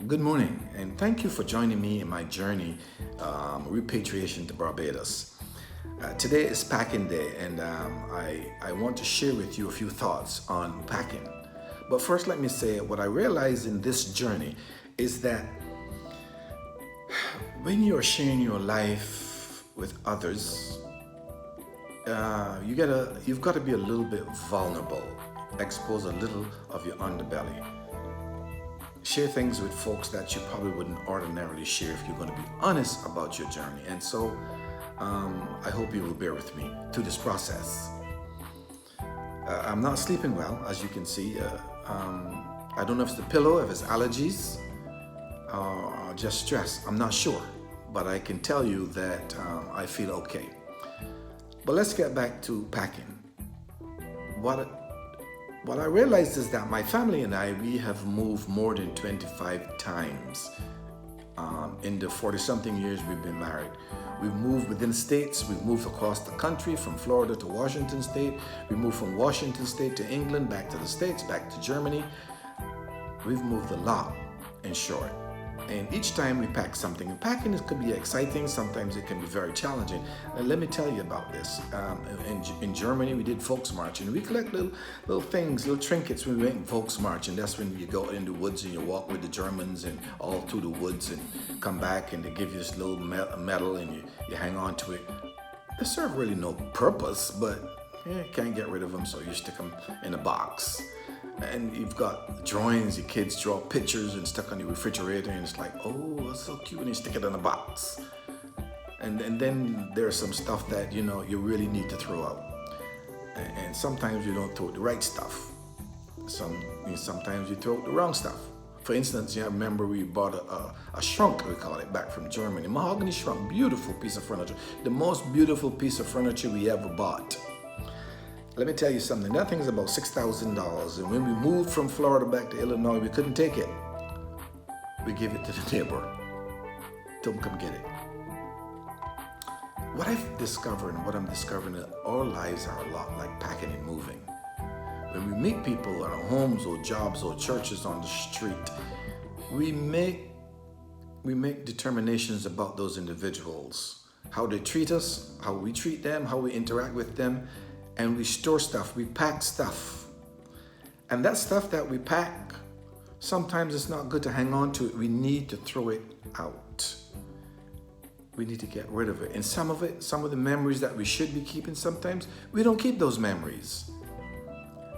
Good morning, and thank you for joining me in my journey, repatriation to Barbados. Today is packing day, and I want to share with you a few thoughts on packing. But first, let me say what I realized in this journey is that when you're sharing your life with others, you've got to be a little bit vulnerable, expose a little of your underbelly. Share things with folks that you probably wouldn't ordinarily share if you're going to be honest about your journey. And so I hope you will bear with me through this process. I'm not sleeping well, as you can see. I don't know if it's the pillow, if it's allergies, or just stress. I'm not sure, but I can tell you that I feel okay. But let's get back to packing. What I realized is that my family and we have moved more than 25 times in the 40-something years we've been married. We've moved within states, we've moved across the country from Florida to Washington State, we moved from Washington State to England, back to the States, back to Germany. We've moved a lot, in short. And each time we pack something, and packing could be exciting, sometimes it can be very challenging. And let me tell you about this. In Germany, we did Volksmarch, and we collect little things, little trinkets when we went Volksmarch, and that's when you go in the woods and you walk with the Germans and all through the woods and come back and they give you this little medal and you hang on to it. They serve really no purpose, but you can't get rid of them, so you stick them in a box. And you've got drawings, your kids draw pictures and stuck on the refrigerator, and it's like, oh, that's so cute, and you stick it in a box. And then there's some stuff that you really need to throw out. And sometimes you don't throw out the right stuff. Sometimes you throw out the wrong stuff. For instance, I remember we bought a shrunk, we call it, back from Germany. Mahogany shrunk, beautiful piece of furniture. The most beautiful piece of furniture we ever bought. Let me tell you something, that thing is about $6,000. And when we moved from Florida back to Illinois, we couldn't take it. We gave it to the neighbor. Told him, come get it. What I've discovered and what I'm discovering is our lives are a lot like packing and moving. When we meet people at our homes or jobs or churches on the street, we make determinations about those individuals, how they treat us, how we treat them, how we interact with them. And we store stuff, we pack stuff. And that stuff that we pack, sometimes it's not good to hang on to it. We need to throw it out. We need to get rid of it. And some of the memories that we should be keeping sometimes, we don't keep those memories.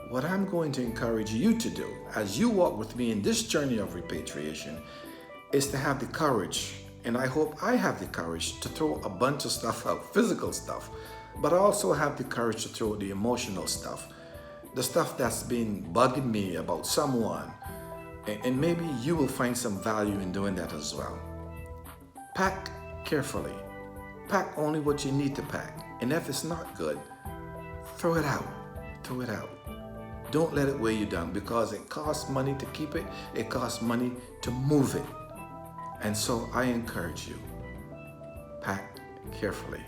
What I'm going to encourage you to do as you walk with me in this journey of repatriation is to have the courage, and I hope I have the courage to throw a bunch of stuff out, physical stuff, but I also have the courage to throw the emotional stuff, the stuff that's been bugging me about someone, and maybe you will find some value in doing that as well. Pack carefully. Pack only what you need to pack, and if it's not good, throw it out. Throw it out. Don't let it weigh you down, because it costs money to keep it, it costs money to move it. And so I encourage you, pack carefully.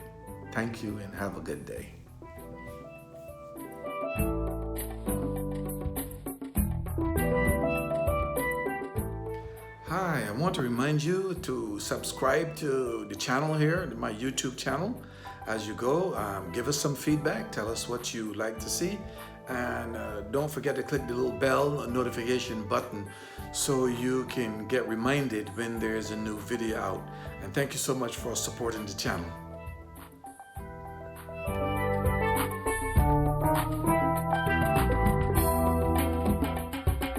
Thank you and have a good day. Hi, I want to remind you to subscribe to the channel here, my YouTube channel. As you go, give us some feedback, tell us what you like to see, and don't forget to click the little bell notification button so you can get reminded when there's a new video out. And thank you so much for supporting the channel.